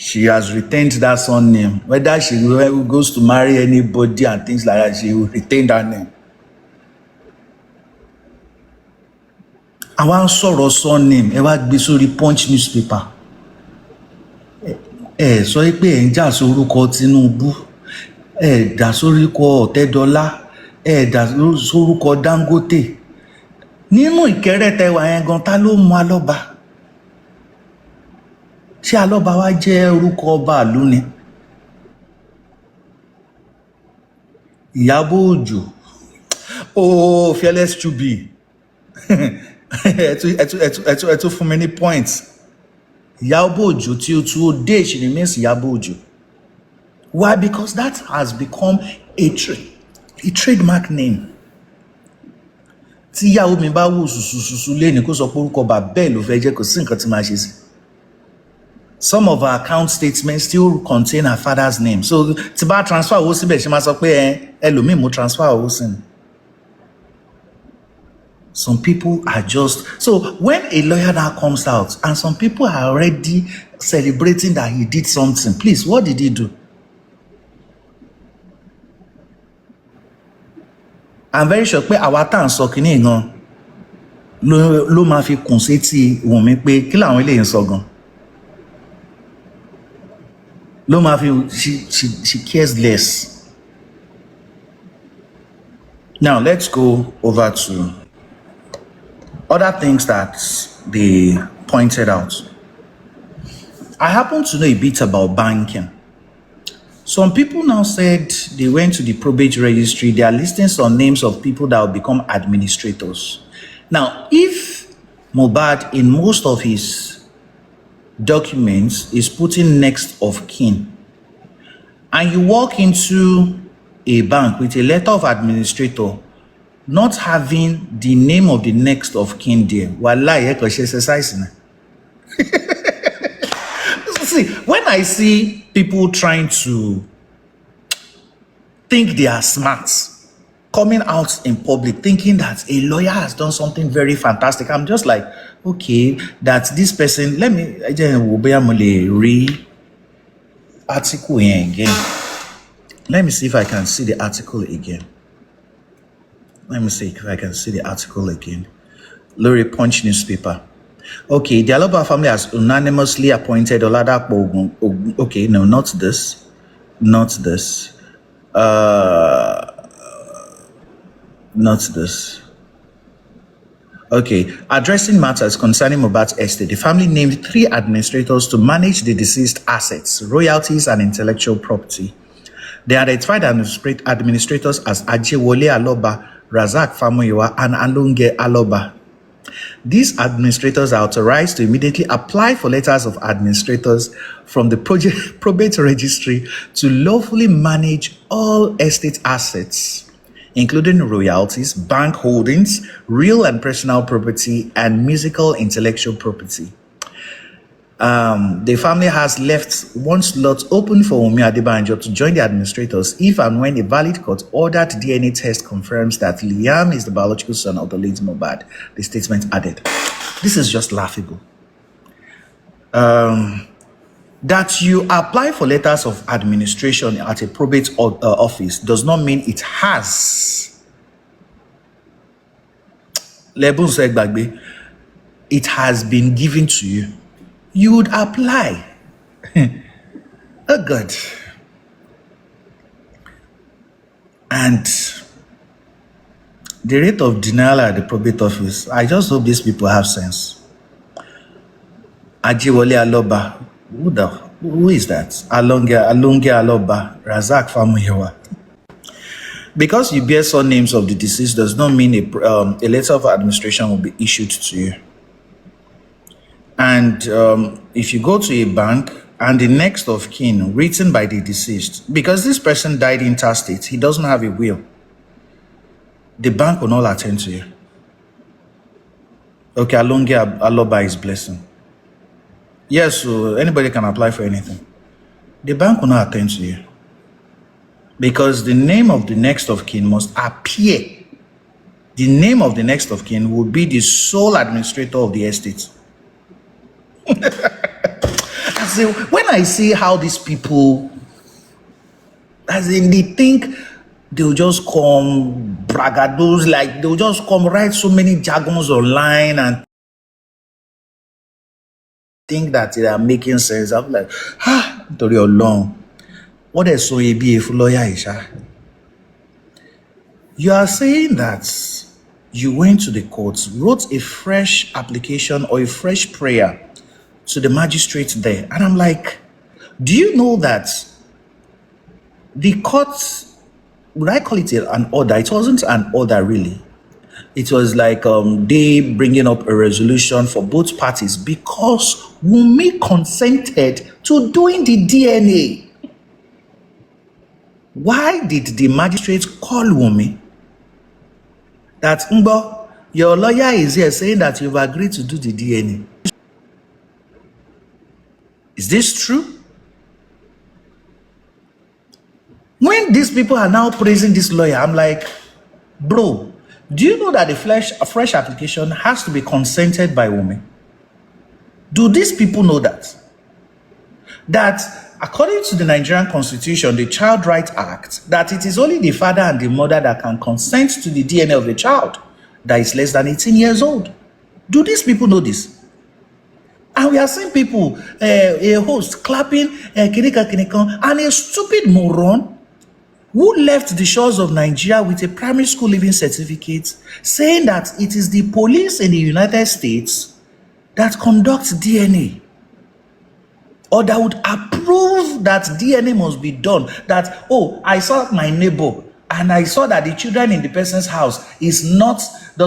she has retained that son name. Whether she goes to marry anybody and things like that, she will retain that name. Àwọn sọ̀rọ̀ son name, ẹ wá gbé sórí Punch newspaper. Sọ pé ẹ̀ ń jà sórúkọ Tinubu, dà sórúkọ Ọ̀tẹ́dọ́lá, dà sórúkọ Dangote. Nínú ìkẹ́rẹ́ tẹwà yẹn gan, ta ló mú Aloba? Ṣé Aloba wá jẹ́ orúkọ ọba ìlú ni? Ìyábọ̀ Òjó, oh Fearless Chubi, ẹ tún fún mi ní points. Ìyábọ̀ Òjó tí ó tún ó dé, she remains Ìyábọ̀ Òjó. Why? Because that has become a trademark name. Tí ìyàwó mi bá wò sùsùsùsù lẹ́ni kó sọ pé orúkọ bàbá ẹ̀ ló fẹ́ jẹ́, kò sí nǹkan tí máa ṣe sí. Some of our account statements still contain her father's name. So tí bá transfer owó síbẹ̀, ṣe máa sọ pé ẹlòmíì mo transfer owó sí ni. Some people are just... So when a lawyer now comes out and some people are already celebrating that he did something, please, what did he do? I'm very sure pé àwa tá à ń sọ kínní gan ló máa fi kùn sétí Wùnmí pé kí làwọn eléyìí ń sọ gan. Ló máa fi she cares less. Now let's go over to other things that they pointed out. I happen to know a bit about banking. Some people now said they went to the probate registry. They are listing some names of people that will become administrators. Now, if Mohbad in most of his documents is putting next of kin, and you walk into a bank with a letter of administrator not having the name of the next of kin there, wallahi, exercising. See, when I see people trying to think they are smart, coming out in public thinking that a lawyer has done something very fantastic, I'm just like, okay, that this person, let me read article here again. Let me see if I can see the article again. Let me see if I can see the article again. Lori Punch newspaper. Okay, the Aloba family has unanimously appointed Oladapo Ogun. Okay, no, not this. Not this. Not this. Okay, addressing matters concerning Mohbad's estate, the family named 3 administrators to manage the deceased assets, royalties, and intellectual property. They identified administrators as Ajewole Aloba, Razak Famuyiwa, and Alonge Aloba. These administrators are authorized to immediately apply for letters of administrators from the probate registry to lawfully manage all estate assets, including royalties, bank holdings, real and personal property, and musical intellectual property. The family has left one slot open for Wunmi Adebanjo to join the administrators if and when a valid court-ordered DNA test confirms that Liam is the biological son of the late Mohbad, the statement added. This is just laughable. That you apply for letters of administration at a probate office does not mean it has. It has been given to you. You would apply. Oh God. And the rate of denial at the probate office, I just hope these people have sense. Ajewole Aloba, who is that? Alonge Aloba, Razak Famuyiwa. Because you bear surnames of the deceased does not mean a letter of administration will be issued to you. And if you go to a bank and the next of kin written by the deceased, because this person died interstate, he doesn't have a will, the bank will not attend to you. Okay, Alonge Aloba is blessing. Yes, so anybody can apply for anything. The bank will not attend to you. Because the name of the next of kin must appear. The name of the next of kin will be the sole administrator of the estate. when I see how these people, as in they think they'll just come bragados, like they'll just come write so many jargons online and think that they are making sense. I'm like, to your long. What is so a BF lawyer, Isha? You are saying that you went to the courts, wrote a fresh application or a fresh prayer to the magistrate there. And I'm like, do you know that the court, would I call it an order? It wasn't an order really. It was like they bringing up a resolution for both parties because Wunmi consented to doing the DNA. Why did the magistrate call Wunmi? That Mbo, your lawyer is here saying that you've agreed to do the DNA. Is this true? When these people are now praising this lawyer, I'm like, bro, do you know that a fresh application has to be consented by Wunmi? Do these people know that? That according to the Nigerian Constitution, the Child Rights Act, that it is only the father and the mother that can consent to the DNA of the child that is less than 18 years old. Do these people know this? And we are seeing people, a host clapping, and a stupid moron who left the shores of Nigeria with a primary school leaving certificate, saying that it is the police in the United States that conducts DNA, or that would approve that DNA must be done. That, oh, I saw my neighbor and I saw that the children in the person's house does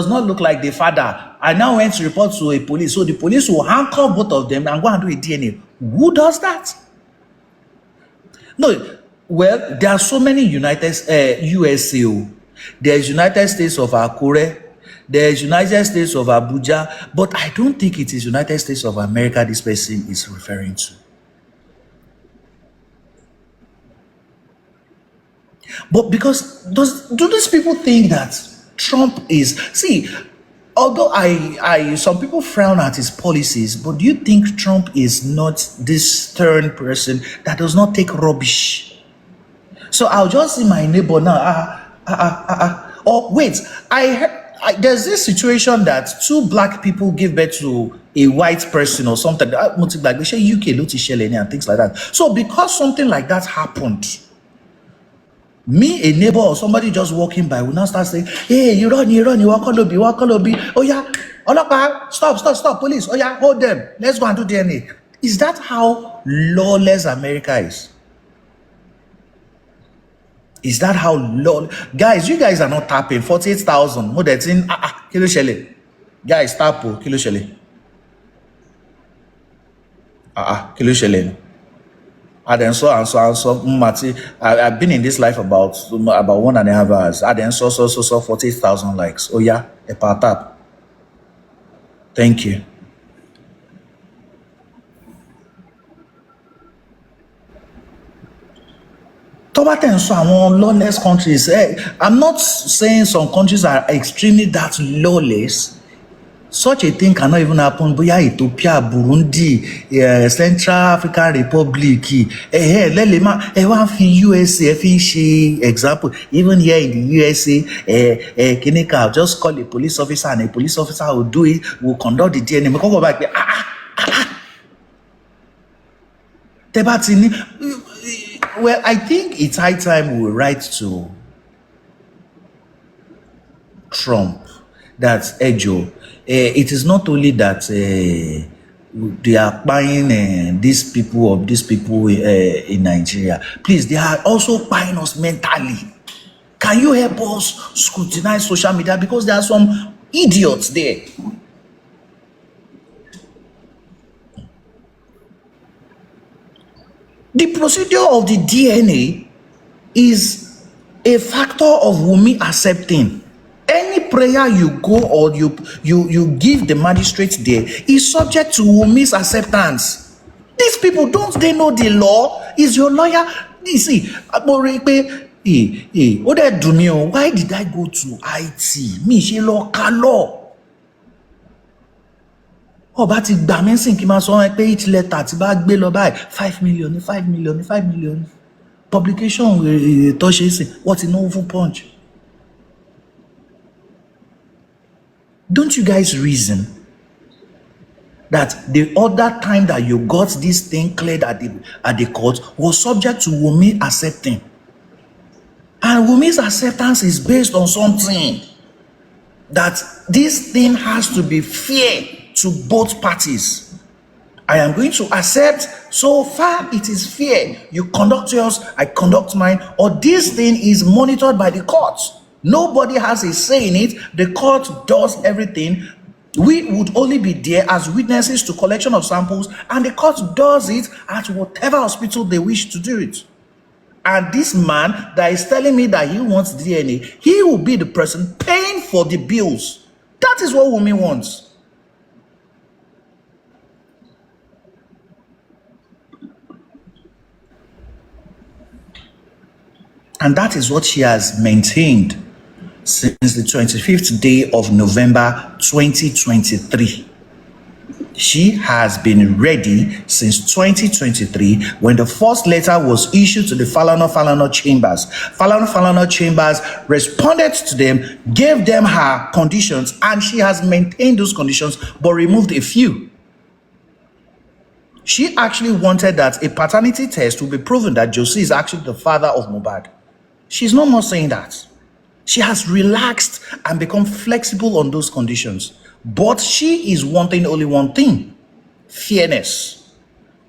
not look like the father. I now went to report to a police. So the police will handcuff both of them and go and do a DNA. Who does that? No, well, there are so many USA. There's United States of Akure. There's United States of Abuja. But I don't think it is United States of America this person is referring to. But because do these people think that Trump is, see, although some people frown at his policies, but do you think Trump is not this stern person that does not take rubbish? So I'll just see my neighbor now. Oh wait, there's this situation that two black people give birth to a white person or something. Like they say UK, and things like that. So because something like that happened, me, a neighbor or somebody just walking by will now start saying, hey, you run, you walk on lobby. Oh yeah, Aloba, stop, police. Oh yeah, hold them. Let's go and do DNA. Is that how lawless America is? Is that how guys, you guys are not tapping 48,000 more than kilo shele. Guys, tap kilo shele. Kilo shele. And then so Mati, I've been in this life about 1.5 hours. And then so 48,000 likes. Oh yeah, a part tap. Thank you. Lawless countries. I'm not saying some countries are extremely that lawless. Such a thing cannot even happen. Boya Ethiopia, Burundi, Central African Republic. One USA, example. Even here in the USA, I'll just call a police officer, and a police officer will do it. Will conduct the DNA. We can go back. Well, I think it's high time we write to Trump that Ejo. It is not only that they are buying these people in Nigeria. Please, they are also buying us mentally. Can you help us scrutinize social media? Because there are some idiots there. The procedure of the DNA is a factor of Wunmi accepting. Any prayer you go or you give the magistrate there is subject to Wunmi's acceptance. These people, don't they know the law? Is your lawyer? You see, why did I go to IT? Me, she law. ọba ti gbà mí sìn kí n máa sọ wọn pé each letter ti bá gbé lọ báyìí 5 million ní 5 million ní 5 million publication tó ṣe é sìn wọ́n ti náwó fún punch. Don't you guys reason that the other time that you got this thing cleared at the court was subject to Wunmi accepting? And Wunmi's acceptance is based on something that this thing has to be fair to both parties. I am going to accept, so far it is fair. You conduct yours, I conduct mine, or this thing is monitored by the court. Nobody has a say in it. The court does everything. We would only be there as witnesses to collection of samples, and the court does it at whatever hospital they wish to do it. And this man that is telling me that he wants DNA, he will be the person paying for the bills. That is what Wunmi wants. And that is what she has maintained since the 25th day of November 2023. She has been ready since 2023 when the first letter was issued to the Falana chambers. Falana chambers responded to them, gave them her conditions, and she has maintained those conditions but removed a few. She actually wanted that a paternity test will be proven that Josie is actually the father of Mohbad. She's no more saying that. She has relaxed and become flexible on those conditions. But she is wanting only one thing: fairness.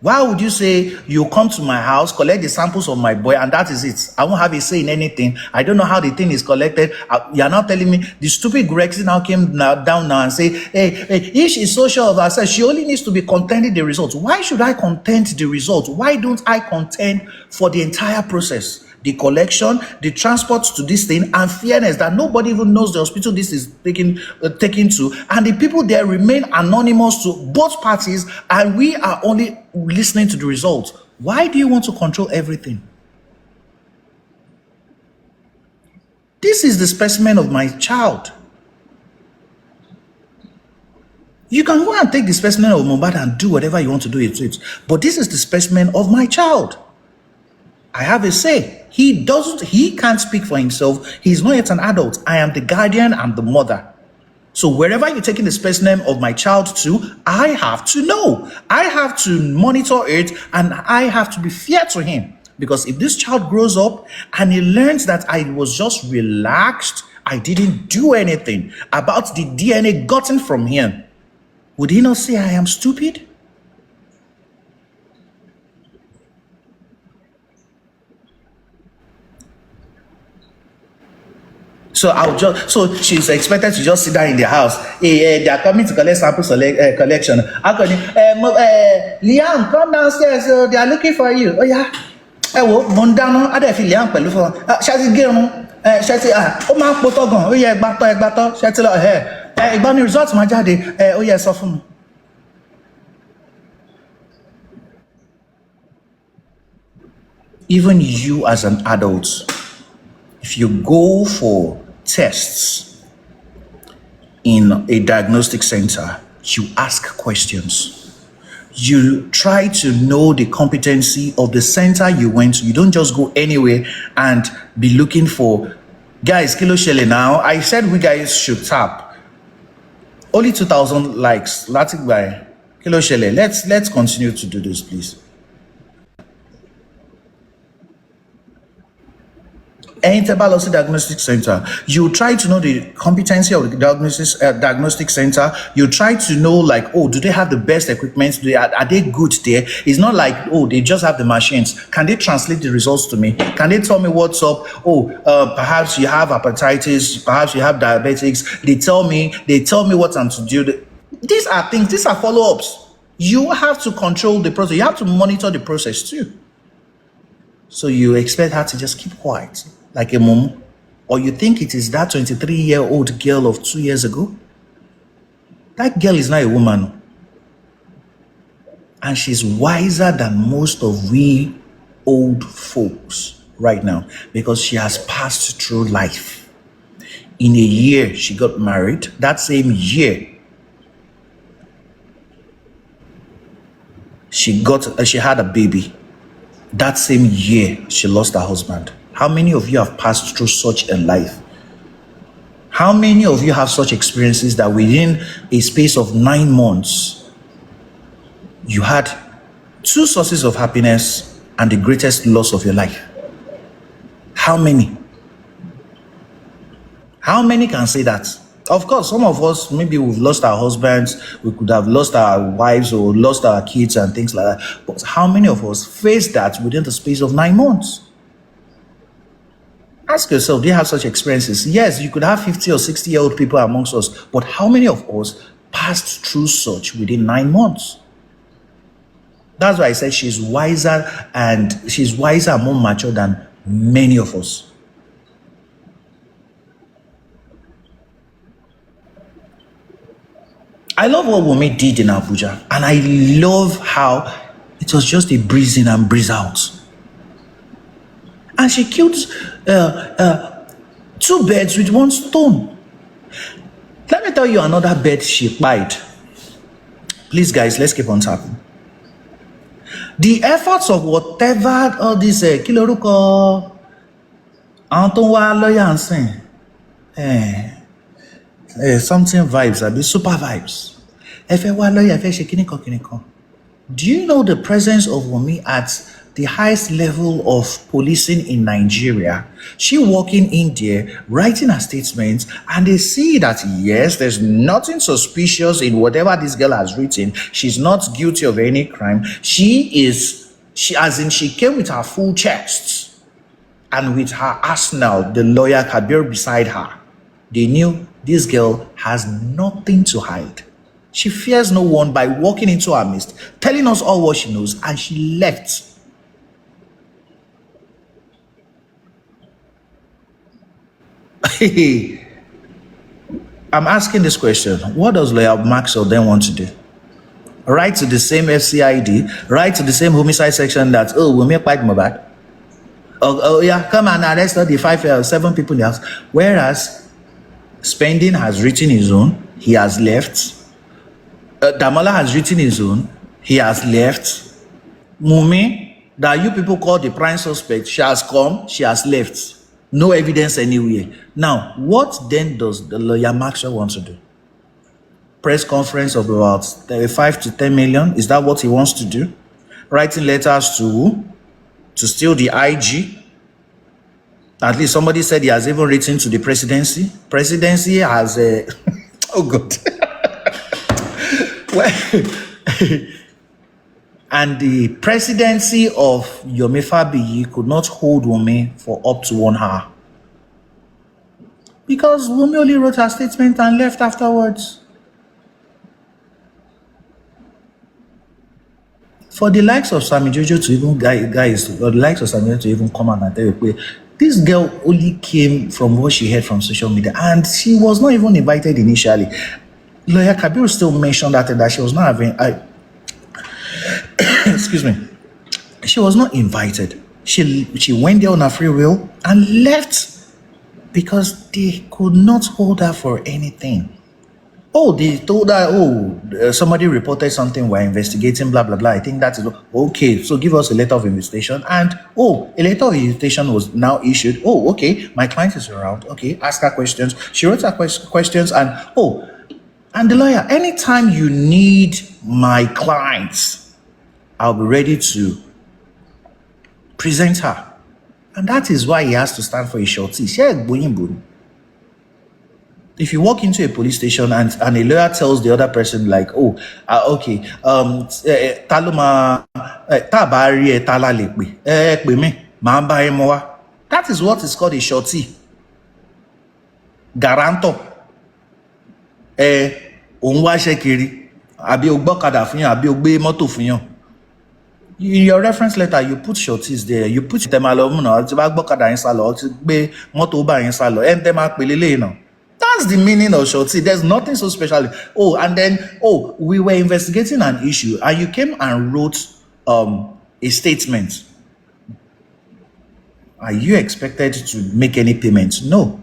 Why would you say you come to my house, collect the samples of my boy, and that is it? I won't have a say in anything. I don't know how the thing is collected. You're not telling me. The stupid Grexy now came down now and say, hey, if she's so sure of herself, she only needs to be contending the results. Why should I contend the results? Why don't I contend for the entire process? The collection, the transport to this thing, and fairness that nobody even knows the hospital this is taken to, and the people there remain anonymous to both parties, and we are only listening to the results. Why do you want to control everything? This is the specimen of my child. You can go and take the specimen of Mohbad and do whatever you want to do with it, but this is the specimen of my child. I have a say. He can't speak for himself. He's not yet an adult. I am the guardian and the mother. So wherever you're taking the specimen of my child to, I have to know. I have to monitor it, and I have to be fair to him. Because if this child grows up and he learns that I was just relaxed, I didn't do anything about the DNA gotten from him, would he not say I am stupid? So she's expected to just sit down in the house. They are coming to collect samples collection. Liam, come downstairs. They are looking for you. Oh yeah. Mondano, I don't feel Liam pẹ̀lú fún. Ṣé ti gẹrun? Ṣé ti ó máa ń potọ́ gan. Ó yẹ ẹgbàtọ́. Ṣé ti lọ ìgbà ni result máa jáde. Ó yẹ sọ fún mi. Even you as an adult, if you go for tests in a diagnostic center, you ask questions. You try to know the competency of the center you went to. You don't just go anywhere and be looking for, guys, Kilo Shele now. I said we guys should tap. Only 2,000 likes. Latin by Kilo Shele. Let's continue to do this, please. Enter Balosi Diagnostic Center. You try to know the competency of the diagnostic center. You try to know, like, oh, do they have the best equipment? Are they good there? It's not like, oh, they just have the machines. Can they translate the results to me? Can they tell me what's up? Oh, perhaps you have hepatitis. Perhaps you have diabetics. They tell me what I'm to do. These are things. These are follow-ups. You have to control the process. You have to monitor the process too. So you expect her to just keep quiet, like a mom? Or you think it is that 23-year-old girl of 2 years ago? That girl is not a woman. And she's wiser than most of we old folks right now, because she has passed through life. In a year, she got married. That same year, She had a baby. That same year, she lost her husband. How many of you have passed through such a life? How many of you have such experiences that within a space of 9 months, you had 2 sources of happiness and the greatest loss of your life? How many? How many can say that? Of course, some of us, maybe we've lost our husbands, we could have lost our wives or lost our kids and things like that. But how many of us face that within the space of 9 months? Ask yourself, do you have such experiences? Yes, you could have 50 or 60-year-old people amongst us, but how many of us passed through such within 9 months? That's why I said she's wiser and more mature than many of us. I love what Wunmi did in Abuja, and I love how it was just a breeze in and breeze out. And she killed 2 birds with 1 stone. Let me tell you another bird she bite. Please, guys, let's keep on tapping. The efforts of whatever all this Kiloruko Antonwa lawyer and saying, something vibes, I be super vibes. Do you know the presence of Wunmi at the highest level of policing in Nigeria? She walking in there, writing her statements, and they see that yes, there's nothing suspicious in whatever this girl has written. She's not guilty of any crime. She came with her full chest and with her arsenal, the lawyer Kabir beside her. They knew this girl has nothing to hide. She fears no one by walking into our midst, telling us all what she knows, and she left. I'm asking this question. What does lawyer Maxwell then want to do? Write to the same FCID, write to the same homicide section that, we'll make quite Mohbad. Oh yeah, come and arrest all the 5 or 7 people in the house. Whereas Spending has written his own, he has left. Damola has written his own, he has left. Wunmi, that you people call the prime suspect, she has come, she has left. No evidence anywhere. Now, what then does the lawyer Maxwell want to do? Press conference of about 35 to 10 million? Is that what he wants to do? Writing letters to steal the IG? At least somebody said he has even written to the presidency. Presidency has a... oh, God. Well... And the presidency of Yomi Fabiyi could not hold Wunmi for up to 1 hour. Because Wunmi only wrote her statement and left afterwards. For the likes of Sammy Jojo to even, guys, for the likes of Sammy Jojo to even come out and tell you, this girl only came from what she heard from social media. And she was not even invited initially. Lawyer Kabir still mentioned that she was not having... excuse me, she was not invited. She went there on her free will and left because they could not hold her for anything. Oh, they told her, somebody reported something, we're investigating, blah, blah, blah. I think that is okay. So give us a letter of invitation. And a letter of invitation was now issued. Oh, okay, my client is around. Okay, ask her questions. She wrote her questions and and the lawyer, anytime you need my clients, I'll be ready to present her. And that is why he has to stand for a shorty. If you walk into a police station and a lawyer tells the other person like, okay, that is what is called a shorty. Garanto. In your reference letter, you put shorties there. You put them alone. That's the meaning of shorty. There's nothing so special. And then we were investigating an issue, and you came and wrote a statement. Are you expected to make any payments? No.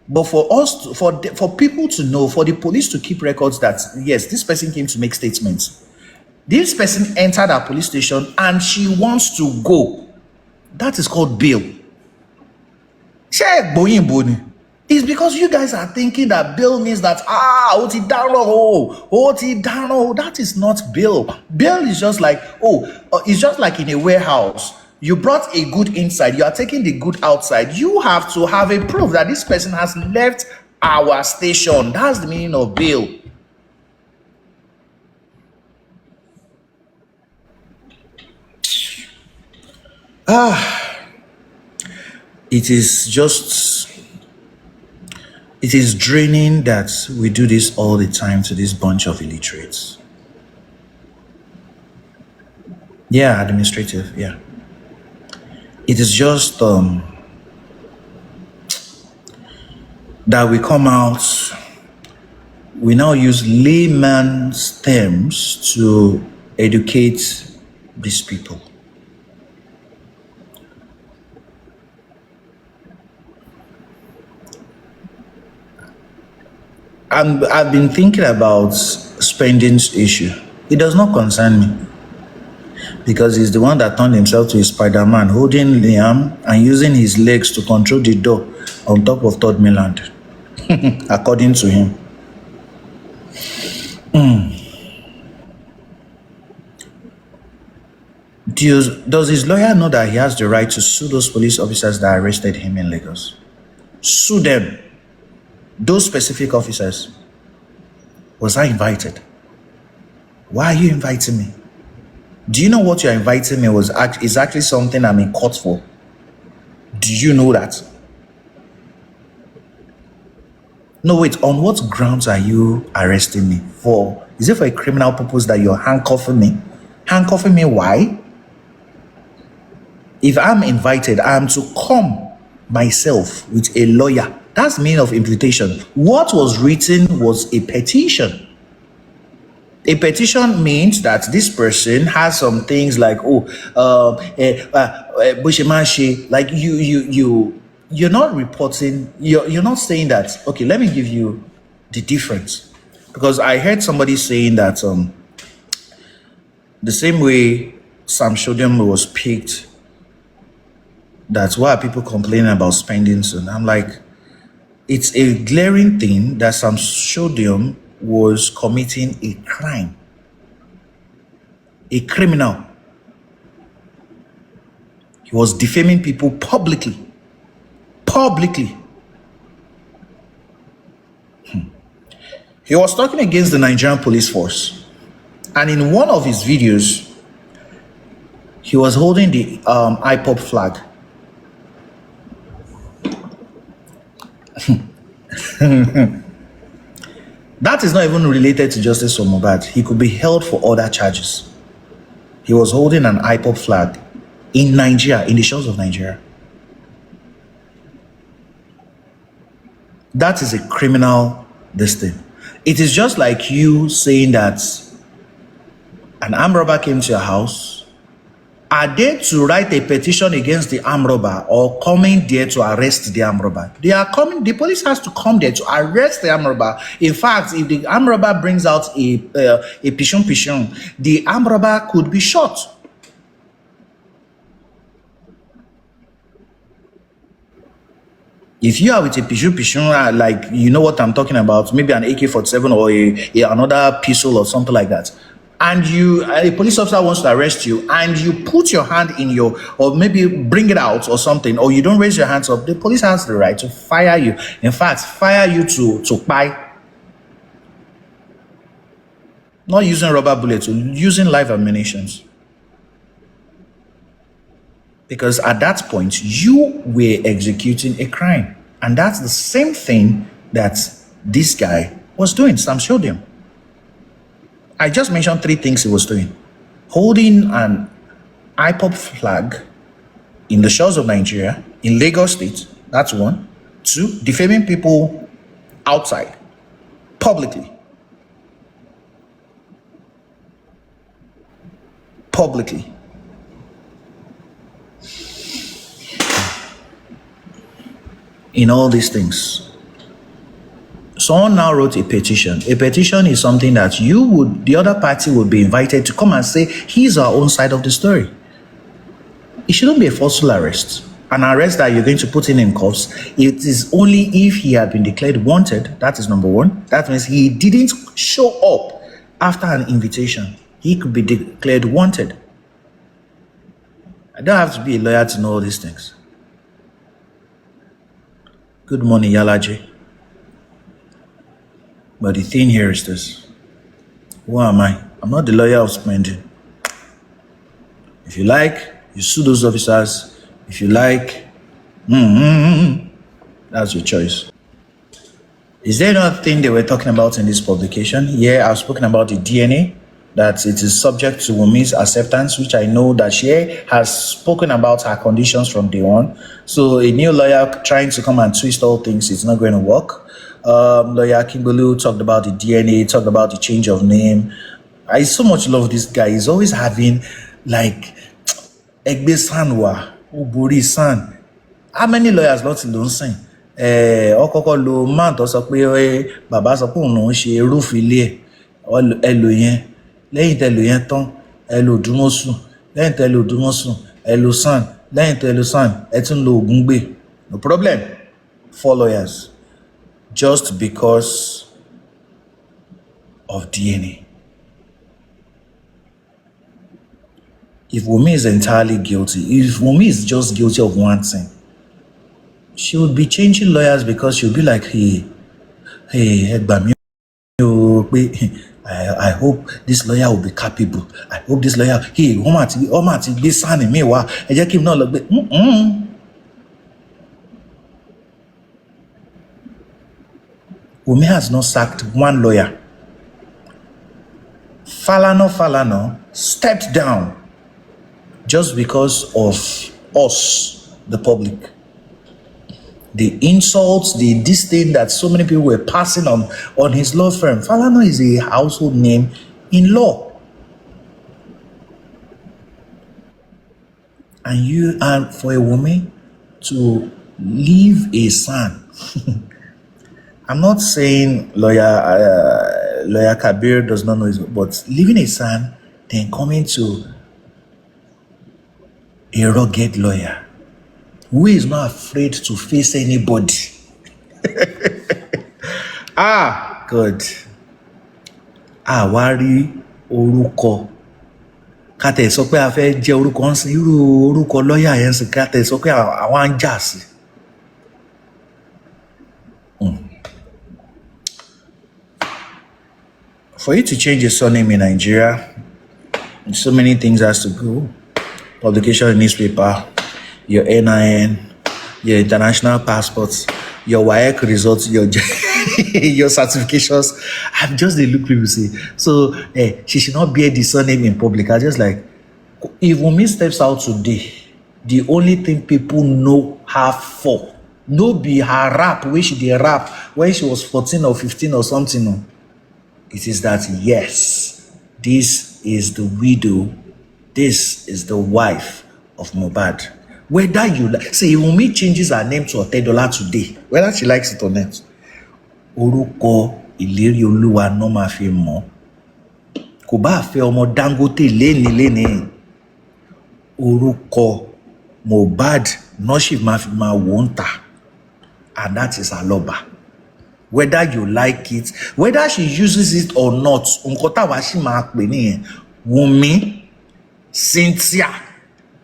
But for us, for people to know, for the police to keep records that yes, this person came to make statements. This person entered our police station and she wants to go. That is called bail. It's because you guys are thinking that bail means that that is not bail. Bail is just like it's just like in a warehouse. You brought a good inside, you are taking the good outside. You have to have a proof that this person has left our station. That's the meaning of bail. It is draining that we do this all the time to this bunch of illiterates. Yeah, administrative, yeah. It is just that we come out, we now use layman's terms to educate these people. I've been thinking about spending's issue. It does not concern me because he's the one that turned himself to a Spider-Man, holding Liam and using his legs to control the door on top of Third Mainland, according to him. Does his lawyer know that he has the right to sue those police officers that arrested him in Lagos? Sue them. Those specific officers. Was I invited? Why are you inviting me? Do you know what you're inviting me is actually something I'm in court for? Do you know that? No, wait, on what grounds are you arresting me? Is it for a criminal purpose that you're handcuffing me? Handcuffing me, why? If I'm invited, I am to come myself with a lawyer. That's the meaning of invitation. What was written was a petition. A petition means that this person has some things like, like you're not reporting, you're not saying that, okay, let me give you the difference. Because I heard somebody saying that the same way Sam Shodium was picked, that's why people complaining about spending soon. I'm like, it's a glaring thing that Sam Shodium was committing a crime, a criminal. He was defaming people publicly. He was talking against the Nigerian police force, and in one of his videos, he was holding the IPOB flag. That is not even related to justice for Mohbad. He could be held for other charges. He was holding an IPOB flag in Nigeria, in the shores of Nigeria. That is a criminal thing. It is just like you saying that an armed robber came to your house. Are they to write a petition against the armed robber or coming there to arrest the armed robber? They are coming, the police has to come there to arrest the armed robber. In fact, if the armed robber brings out a pichon, the armed robber could be shot. If you are with a pichon, like you know what I'm talking about, maybe an AK-47 or another pistol or something like that, and a police officer wants to arrest you, and you put your hand in or maybe bring it out or something, or you don't raise your hands up, the police has the right to fire you. In fact, fire you to buy. Not using rubber bullets, using live ammunitions. Because at that point, you were executing a crime. And that's the same thing that this guy was doing, Sam Shodium. I just mentioned 3 things he was doing. Holding an IPOB flag in the shores of Nigeria, in Lagos State, that's 1. 2, defaming people outside, publicly. In all these things. Someone now wrote a petition. A petition is something that the other party would be invited to come and say, here's our own side of the story. It shouldn't be a forceful arrest. An arrest that you're going to put in cuffs, it is only if he had been declared wanted. That is number one. That means he didn't show up after an invitation. He could be declared wanted. I don't have to be a lawyer to know all these things. Good morning, Yalaji. But the thing here is this. Who am I? I'm not the lawyer of spending. If you like, you sue those officers. If you like, that's your choice. Is there another thing they were talking about in this publication? Yeah, I've spoken about the DNA, that it is subject to Wunmi's acceptance, which I know that she has spoken about her conditions from day one. So a new lawyer trying to come and twist all things, it's not going to work. Lawyer Kimbolu talked about the DNA, talked about the change of name. I so much love this guy. He's always having like Egbe Sanwa, Uburi San. How many lawyers lot in don't sing? Ọkọ̀kọ̀ lo man tó sọ pé bàbá sọ pé òun lòún ṣe roof ilé ẹ lò yẹn lẹ́yìn tẹ́ lò yẹn tán ẹ lò dúmọ́sùn lẹ́yìn tẹ́ lò dúmọ́sùn ẹ lò sàn lẹ́yìn tẹ́ lò sàn ẹ tún lo ògùn gbé. No problem. 4 lawyers just because of DNA. If Wunmi is entirely guilty, if Wunmi is just guilty of one thing, she would be changing lawyers because she would be like, hey, I hope this lawyer will be capable. I hope this lawyer, hey, be signing me. I just keep not like, Wunmi has not sacked one lawyer. Falana stepped down just because of us, the public. The insults, the disdain that so many people were passing on his law firm. Falana is a household name in law. And for a woman to leave a son. I'm not saying lawyer Kabir does not know his, but leaving a son, then coming to a rugged lawyer who is not afraid to face anybody. God. Wari orúkọ. Kátẹ̀ sọ pé a fẹ́ jẹ́ orúkọ ń sin irú orúkọ lọ́yà yẹn sì kátẹ̀ sọ pé àwọn ń jà sí. For you to change your surname in Nigeria, so many things has to go. Publication in newspaper, your NIN, your international passports, your WAEC results, your certifications. I'm just the look people say. So she should not bear the surname in public. I just like, if Wunmi steps out today, the only thing people know her for, no be her rap, where she did rap when she was 14 or 15 or something. No. It is that, yes, this is the widow, this is the wife of Mohbad. Whether you like, say Wunmi changes her name to Otedola today, whether she likes it or not, orúkọ ìlérí Olúwa no ma fi mọ̀. Kò bá fẹ́ ọmọ Dangote léni. Orúkọ Mohbad no she ma fi ma won't, and that is Aloba. Whether you like it, whether she uses it or not, Wunmi Cynthia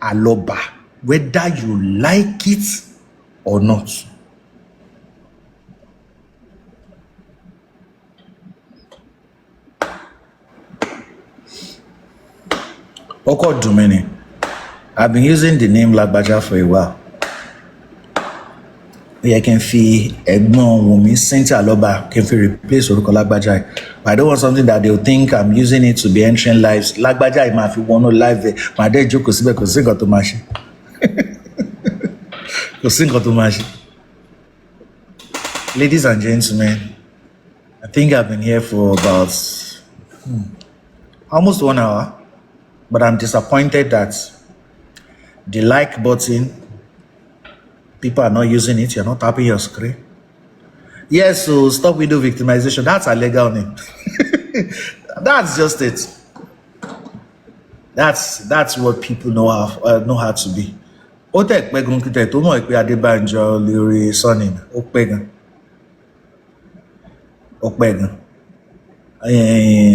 Aloba, whether you like it or not. Oko Dumini, I've been using the name Lagbaja for a while. I can feel Egbon Wunmi Cynthia Aloba can feel replace Oruko Lagbaja. But I don't want something that they'll think I'm using it to be entering lives. Lagbaja might feel one live. My dad joke was because sing to mashi. Ladies and gentlemen, I think I've been here for about almost 1 hour, but I'm disappointed that the like button, people are not using it. You're not tapping your screen. Yes, so stop widow victimization. That's a legal name. That's just it. That's what people know how to be. Ó tẹ̀ pẹ́ gan kíntẹ̀ tó mọ̀ pé Adébánjọ lórí surname ó pẹ́ gan. Ó pẹ́ gan.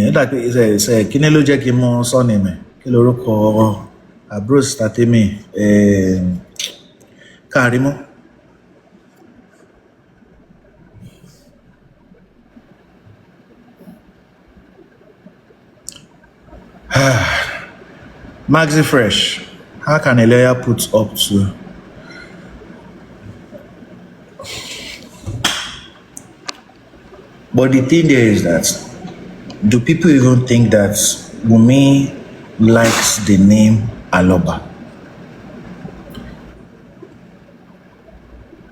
Ó dà pé ṣe kíní ló jẹ́ kí n mọ surname ẹ̀ kí lorúkọ àbúrò sísá tèmi Kàrímọ́. Maxi Fresh. How can a lawyer put up to? But the thing there is that, do people even think that Wunmi likes the name Aloba?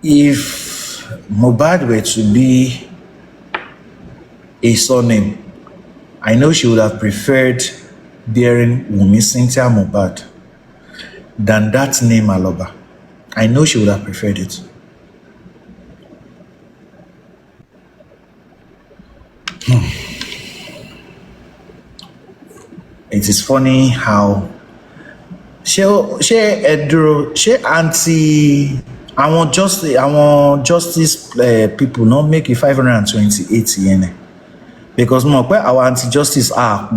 If Mohbad were to be a surname, I know she would have preferred bearing Wunmi Cynthia Mohbad than that name Aloba. I know she would have preferred it. It is funny how she anti justice people not make it 528 yen because more our anti-justice are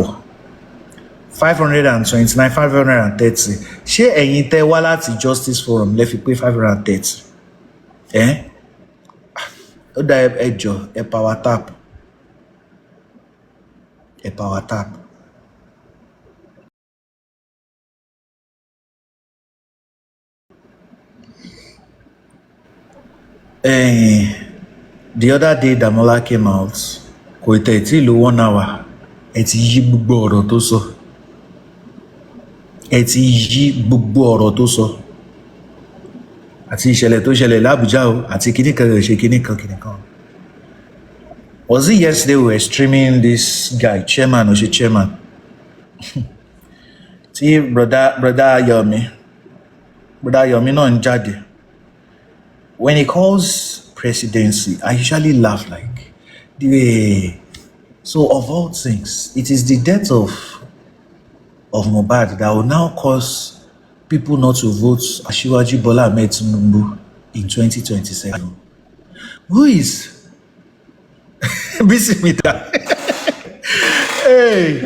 529 530 ṣé ẹ̀yin tẹ́ wá láti justice forum lẹ fi pé 530 ó dá ẹjọ́ ẹ power tap the other day Damola came out kò tẹ̀ tí ìlú 1 hour ẹ ti yí gbogbo ọ̀rọ̀ tó sọ àti ìṣẹ̀lẹ̀ tó ṣẹlẹ̀ l'Abuja o àti kíníkan rẹ̀ ṣe kíníkan. Was it yesterday we were streaming this guy chairman tí brother Yomi náà ń jáde. When he calls presidency, I usually laugh like the way. So of all things, it is the death of Mohbad that will now cause people not to vote Asiwaju Bola Ahmed Tinubu in 2027. Who is busy with that? Hey,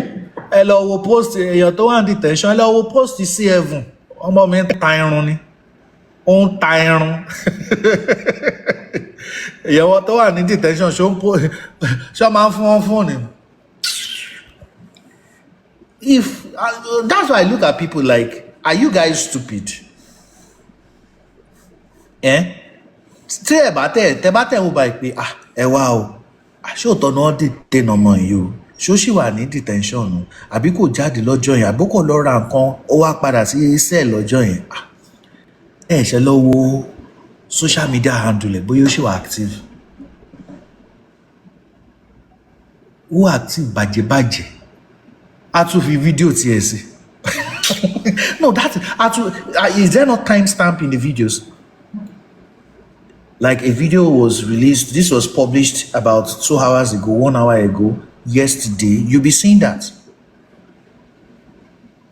ẹ lọ wo post èèyàn tó wà ní detention, ẹ lọ wo post C7. Ọmọ mi ń ta irun ni. Ó ń ta irun. Ìyàwó tó wà ní detention ṣó máa ń fún wọn fóònù. If that's why I look at people like, are you guys stupid? Tí ẹ bá tẹ̀ wò báyìí pé ẹ wá o, ṣé òótọ́ náà dìde ọmọ yìí o, ṣó sì wà ní detention o, àbí kò jáde lọ́jọ́ yẹn, àbí kò lọ ra nǹkan ó wá padà sí cell lọ́jọ́ yẹn. Ẹ ṣe lọ wo social media handle ẹ̀ bóyá ó ṣì wà active. Ó active bàjẹ́bàjẹ́. A tún fi fídíò tiẹ̀ sí. No, is there no timestamp in the videos? Like a video was released, this was published about 2 hours ago, 1 hour ago, yesterday. You'll be seeing that.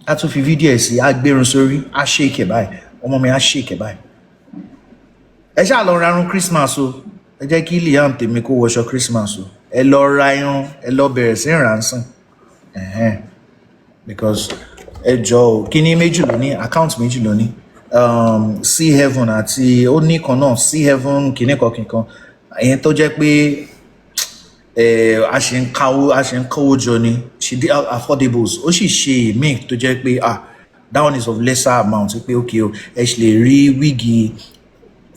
A tún fi fídíò ẹ̀ sí, a gbérun sórí, a shake ẹ̀ báyìí. Ọmọ mi a shake ẹ̀ báyìí. Ẹ ṣáà lọ rarun Christmas o. Ẹ jẹ́ kí Liam tèmi kó wọṣọ Christmas o. Ẹ lọ ra irun, ẹ lọ bẹ̀rẹ̀ sí ìrànsán. Because ẹjọ́ kíní méjì ló ní, account méjì ló ní. See Heaven àti ó ní kan náà, See Heaven kíníkan. Ẹ̀yẹn tó jẹ́ pé a ṣe ń káwó jọ ni. She did affordables. Ó sì ṣe èmi tó jẹ́ pé that one is of lesser amount. Pé okay o, ẹ ṣe lè rí wíìgì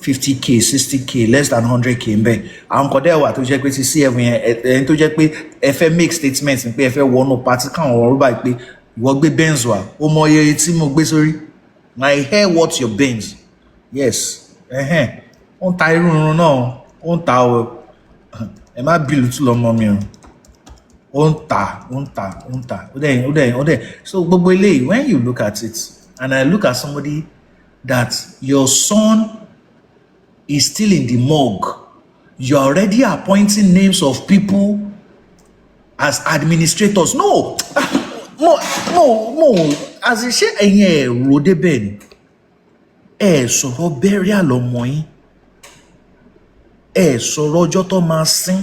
50k 60k less than 100k ń bẹ. Àwọn kan dẹ̀ wà tó jẹ́ pé ti See Heaven yẹn ẹni tó jẹ́ pé ẹ fẹ́ make statement pé ẹ fẹ́ wọnú party káwọn ọ̀rọ̀ báyìí pé ìwọ gbé Benz wá ó mọ iye tí mo gbé sórí. My hair worth your Benz. Yes. Ó ń ta irun náà, ó ń ta o. Ẹ má bìlù tún lọ́mọ mi o. Ó ń ta. Ó dẹ̀. So gbogbo eléyìí, when you look at it, and I look at somebody that your son is still in the morgue You're already appointing names of people as administrators. No, no. As I say, rode ben. Sọ̀rọ̀ burial ọmọ yín. Sọ̀rọ̀ ọjọ́ tó máa sin.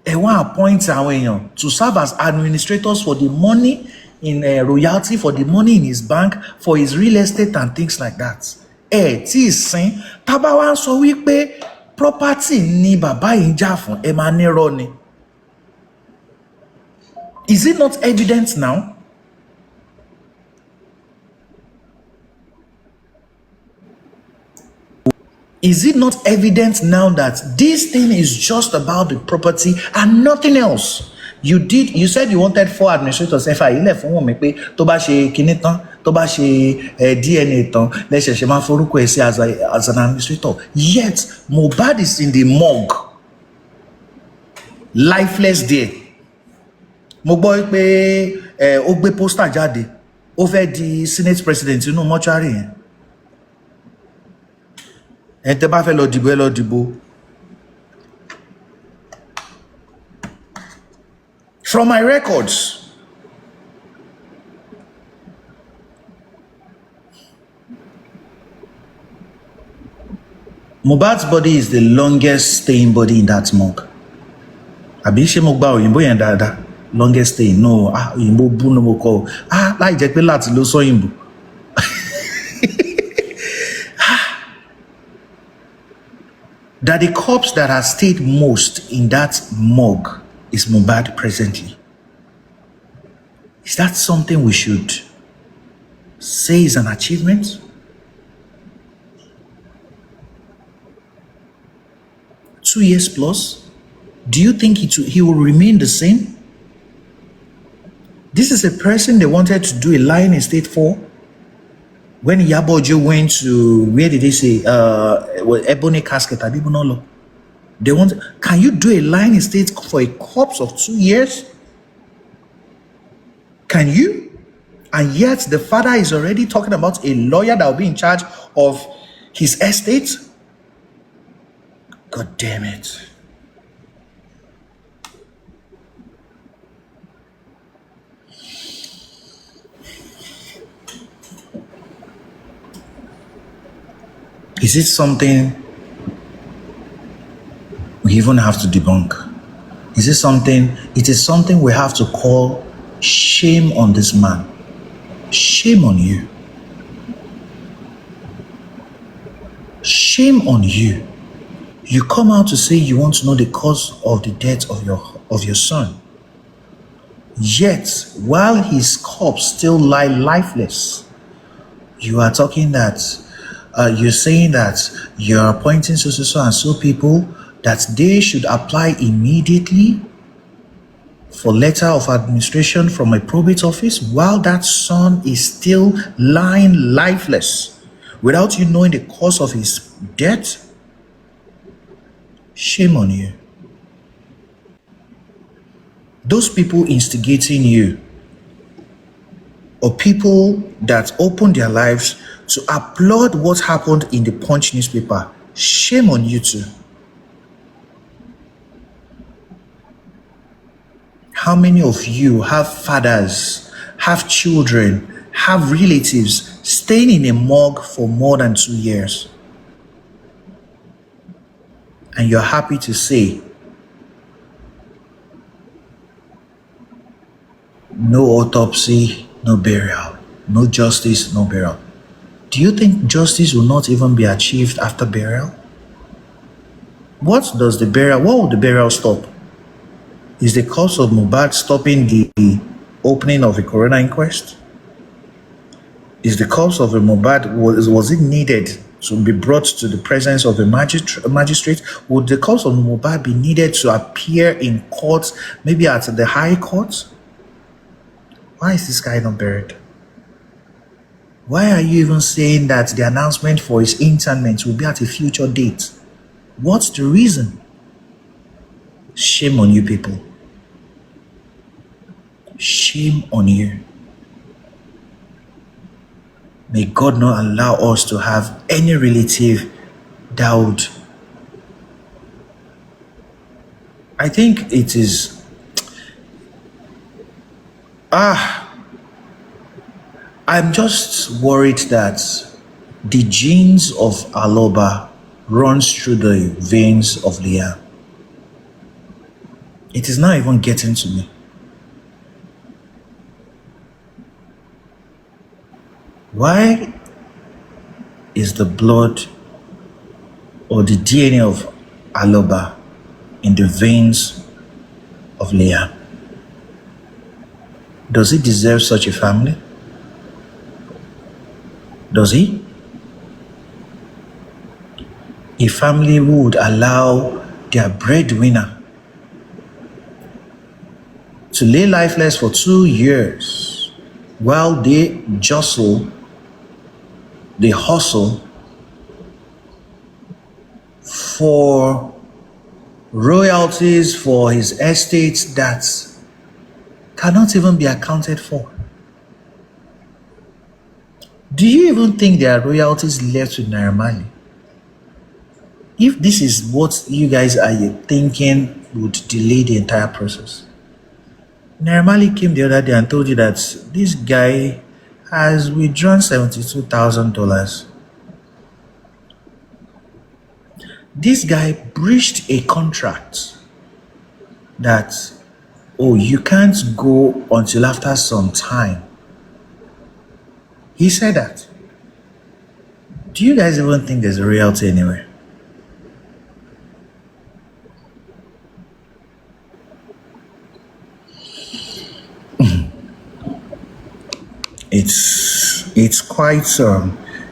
Wọ́n appoint àwọn èèyàn to serve as administrators for the money in royalty, for the money in his bank, for his real estate and things like that. Tí ì sin, tábà wá sọ wípé property ni bàbá yìí ń jà fún, máa nírọ́ ni. Is it not evident now? Is it not evident now that this thing is just about the property and nothing else? You said you wanted 4 administrators. FI ilẹ̀ fún wọn mi pé tó bá ṣe kinní tán, tó bá ṣe DNA tán, lẹ́sẹ̀ṣẹ̀ máa forúkọ ẹ̀ sí as an administrator. Yet Mohbad is in the morgue, lifeless there. Mo gbọ́ pé ó gbé pósítà jáde, ó fẹ́ di senate president inú mọ́ṣúárì yẹn. Tẹ́ bá fẹ́ lọ dìbò, ẹ lọ dìbò. From my records, Mohbad's body is the longest staying body in that morgue. Àbí ṣé mo gba òyìnbó yẹn dáadáa? Longest staying? No, òyìnbó bú ni mo kọ. Láì jẹ́ pé láti ló sọ òyìnbó. That the corpse that has stayed most in that morgue is Mohbad presently. Is that something we should say is an achievement? Two years plus? Do you think he will remain the same? This is a person they wanted to do a lying in state for. When Yabojo went to, where did they say, Ebony Casket, Abibunolo? They want, can you do a lying in state for a corpse of 2 years? Can you? And yet the father is already talking about a lawyer that will be in charge of his estate? God damn it. Is it something we even have to debunk? Is it something? It is something we have to call shame on this man. Shame on you. Shame on you. You come out to say you want to know the cause of the death of your son. Yet, while his corpse still lie lifeless, you are talking that you're saying that you're appointing so and so people that they should apply immediately for letter of administration from a probate office while that son is still lying lifeless without you knowing the cause of his death. Shame on you. Those people instigating you, or people that open their lives to applaud what happened in the Punch newspaper, shame on you too. How many of you have fathers, have children, have relatives staying in a morgue for more than 2 years? And you're happy to say, no autopsy, no burial, no justice, no burial. Do you think justice will not even be achieved after burial? What will the burial stop? Is the cause of Mohbad stopping the opening of a coroner inquest? Is the cause of a Mohbad, was it needed to be brought to the presence of a magistrate? Would the cause of Mohbad be needed to appear in court, maybe at the high court? Why is this guy not buried? Why are you even saying that the announcement for his interment will be at a future date? What's the reason? Shame on you people. Shame on you. May God not allow us to have any relative that would, I think it is, I'm just worried that the genes of Aloba runs through the veins of Leah. It is not even getting to me. Why is the blood or the DNA of Aloba in the veins of Leah? Does he deserve such a family? Does he? A family who would allow their breadwinner to lay lifeless for 2 years while they hustle for royalties for his estates that cannot even be accounted for. Do you even think there are royalties left with Naira Marley? If this is what you guys are thinking would delay the entire process. Naira Marley came the other day and told you that this guy has withdrawn $72,000. This guy breached a contract that, oh, you can't go until after some time. He said that. Do you guys even think there's a royalty anywhere? It's quite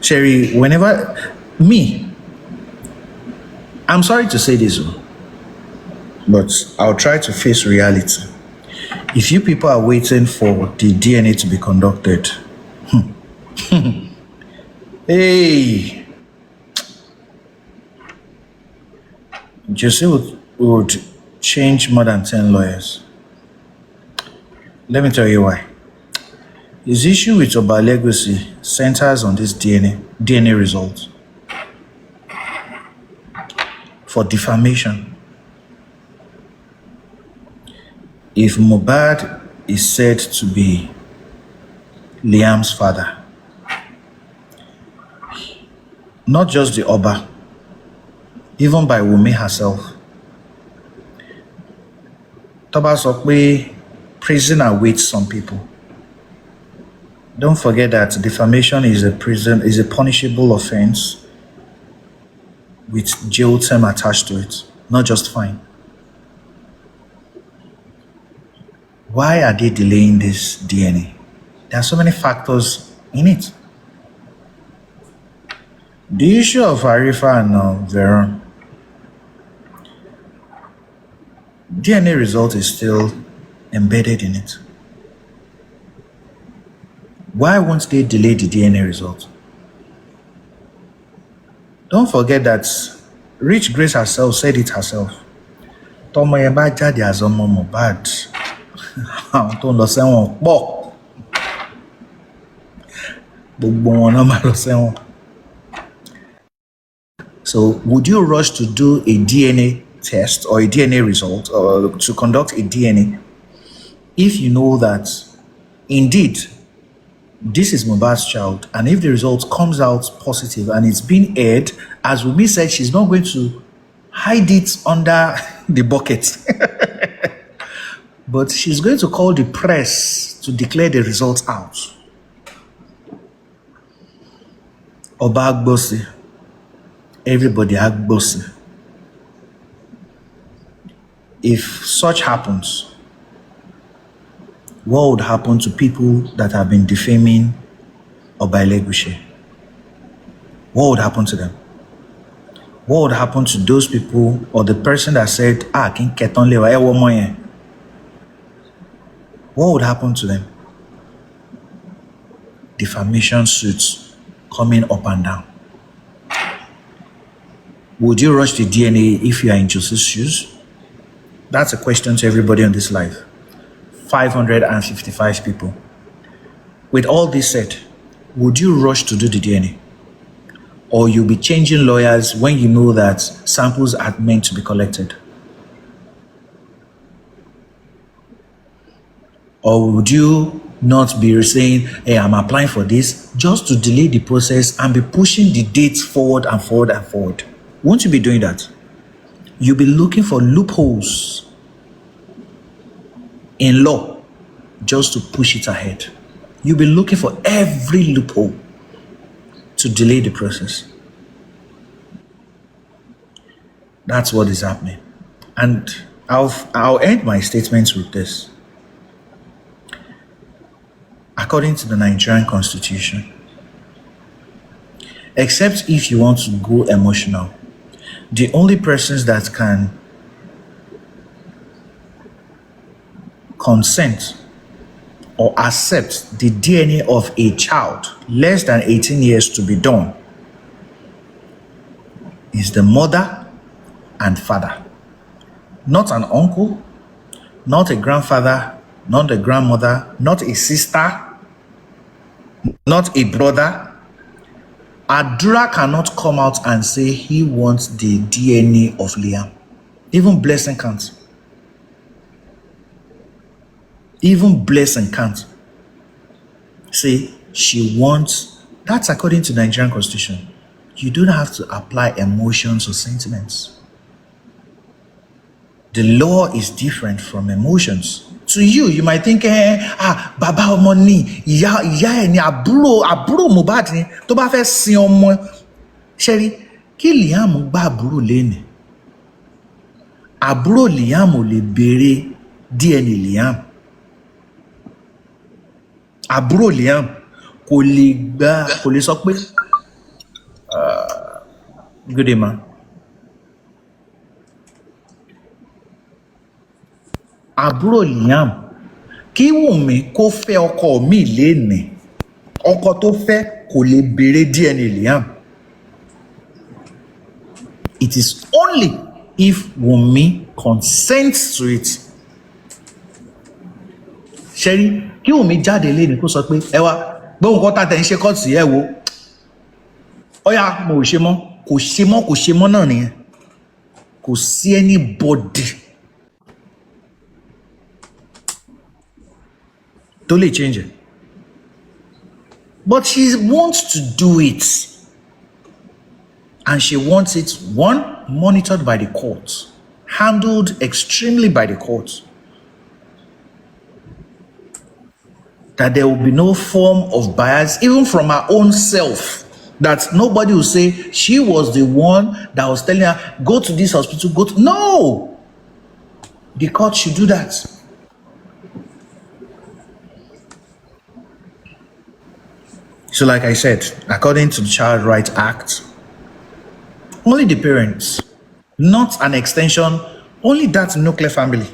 Sherry, whenever I'm sorry to say this, but I'll try to face reality. If you people are waiting for the DNA to be conducted, hey, Jose would change more than 10 lawyers. Let me tell you why. His issue with Oba Legacy centers on this DNA result for defamation. If Mohbad is said to be Liam's father, not just the Oba, even by Wunmi herself, Toba Sokwe prison awaits some people. Don't forget that defamation is a punishable offense with jail term attached to it, not just fine. Why are they delaying this DNA? There are so many factors in it. The issue of Arifa and Veron, DNA result is still embedded in it. Why won't they delay the DNA result? Don't forget that Rich Grace herself said it herself. Tomo yeba jade as omo Mohbad. Àwọn tó ń lọ sẹ́wọ̀n pọ̀. Gbogbo wọn náà máa lọ sẹ́wọ̀n. So would you rush to do a DNA test or a DNA result or to conduct a DNA if you know that indeed this is Mohbad's child, and if the result comes out positive and it's been aired, as Wunmi said, she's not going to hide it under the bucket. But she's going to call the press to declare the results out. Oba Agbosi. Everybody Agbosi. If such happens, what would happen to people that have been defaming Oba Elegushi? What would happen to them? What would happen to those people or the person that said, King Keton Lewa, Ewo Moye? What would happen to them? Defamation suits coming up and down. Would you rush the DNA if you are in Joseph's shoes? That's a question to everybody on this live. 555 people. With all this said, would you rush to do the DNA? or you'll be changing lawyers when you know that samples are meant to be collected? Or would you not be saying, hey, I'm applying for this just to delay the process and be pushing the dates forward and forward and forward? Won't you be doing that? You'll be looking for loopholes in law just to push it ahead. You'll be looking for every loophole to delay the process. That's what is happening. And I'll end my statements with this. According to the Nigerian Constitution, except if you want to go emotional, the only persons that can consent or accept the DNA of a child less than 18 years to be done is the mother and father. Not an uncle, not a grandfather, not a grandmother, not a sister, not a brother. Adura cannot come out and say he wants the DNA of Liam. Even Blessing can't. Even Blessing can't say she wants. That's according to the Nigerian Constitution. You don't have to apply emotions or sentiments. The law is different from emotions. To you, you might think, baba ọmọ ni, ìyá ẹ̀ ni, àbúrò Mohbad ni, tó bá fẹ́ sin ọmọ. Ṣẹ́rí, kí Liam gbá àbúrò lẹ́nìí? Àbúrò Liam ò lè béèrè DNA Liam. Àbúrò Liam kò lè sọ pé, good day, man. Àbúrò Liam kí Wùnmí kó fẹ́ ọkọ mi lénìí, ọkọ tó fẹ́ kò lè béèrè DNA Liam. It is only if Wùnmí consents to it. Ṣẹ́rí, kí Wùnmí jáde lénìí kó sọ pé ẹ wá gbóhùn kọ́ta tẹ̀ ń ṣe kọ́ọ̀tù ẹ wo ọ̀yà mo ò ṣe mọ́ kò ṣe mọ́ náà nìyẹn. Kò sí anybody tó lè change it. But she wants to do it. And she wants it, one, monitored by the court, handled extremely by the court. That there will be no form of bias, even from her own self. That nobody will say she was the one that was telling her, go to this hospital, go to... No! The court should do that. So like I said, according to the Child Rights Act, only the parents, not an extension, only that nuclear family,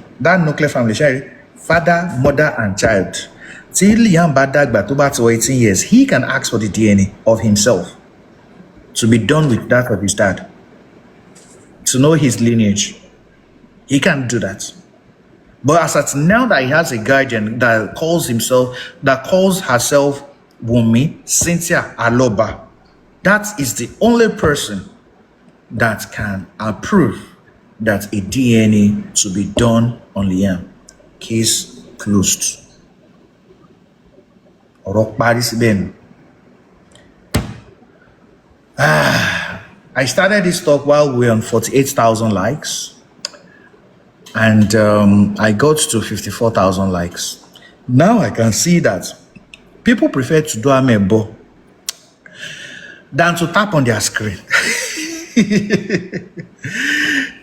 Sherry, father, mother, and child. Till Liam Badagba to about 18 years, he can ask for the DNA of himself to be done with that of his dad, to know his lineage. He can do that. But as at now that he has a guardian that calls herself Wunmi Cynthia Aloba, that is the only person that can approve that a DNA to be done on Liam. Case closed. I started this talk while we were on 48,000 likes, and I got to 54,000 likes. Now I can see that people prefer to do amebo than to tap on their screen.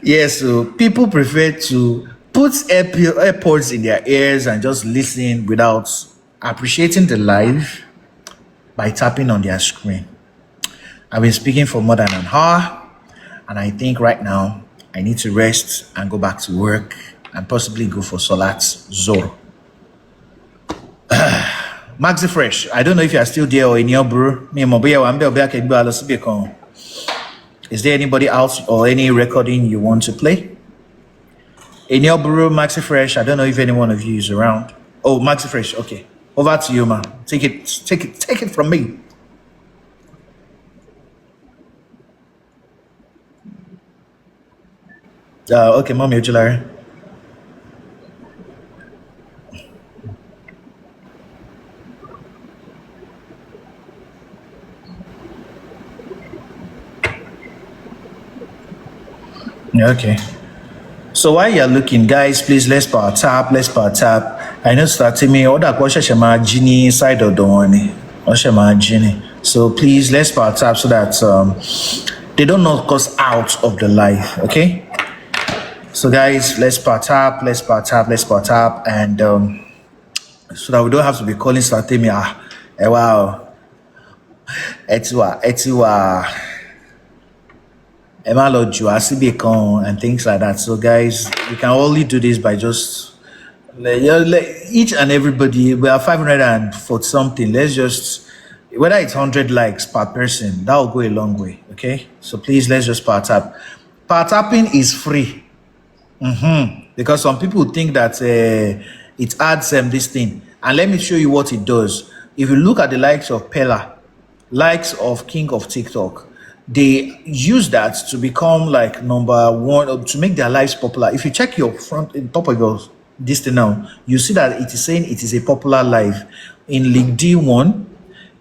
Yes, so people prefer to put AirPods in their ears and just listen without appreciating the live by tapping on their screen. I've been speaking for more than an hour, and I think right now I need to rest and go back to work and possibly go for Salat Zor. Maxi Fresh, I don't know if you are still there or in your brew. Is there anybody else or any recording you want to play? In your brew, Maxi Fresh, I don't know if any one of you is around. Oh, Maxi Fresh, okay. Over to you, man. Take it from me. Okay, mommy, Ojulari. Yeah, okay. So while you're looking, guys, please let's power tap. Let's power tap. I know starting me order question shema genie side of the one. Or shema genie. So please let's power tap so that they don't knock us out of the life. Okay. So guys, let's power tap. Let's power tap. Let's power tap, and so that we don't have to be calling starting me. Wow, etiwa, Emma Lodju, Asibikon, and things like that. So guys, we can only do this by just each and everybody. We are 500 and for something. Let's just whether it's 100 likes per person, that will go a long way. Okay, so please let's just part tap. Part tapping is free. Because some people think that it adds this thing. And let me show you what it does. If you look at the likes of Pella, likes of King of TikTok, they use that to become like number one or to make their lives popular. If you check your front in top of your this thing now, you see that it is saying it is a popular live in League D1.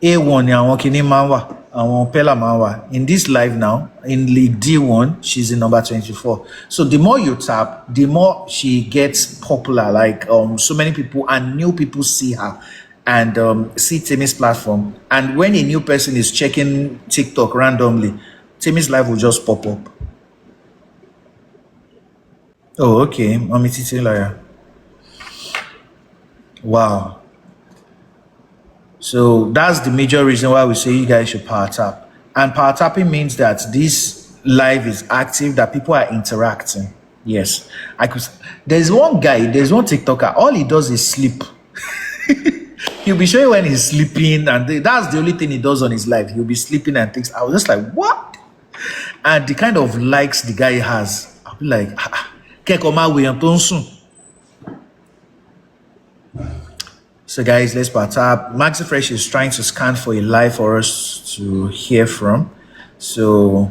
A1 ni àwọn kìíní máa ń wà, àwọn Pella máa ń wà. In this live now, in League D1, she's in number 24. So the more you tap, the more she gets popular. Like so many people and new people see her and see Timmy's platform. And when a new person is checking TikTok randomly, Timmy's live will just pop up. Oh, okay. Mommy Titi Lawyer. Wow. So that's the major reason why we say you guys should power tap. And power tapping means that this live is active, that people are interacting. Yes. There's one guy, there's one TikToker, all he does is sleep. He'll be showing when he's sleeping, and that's the only thing he does on his live. He'll be sleeping and things. I was just like, what? And the kind of likes the guy has, I'll be like, Kekoma William Tonsun. So guys, let's part up. Maxi Fresh is trying to scan for a live for us to hear from. So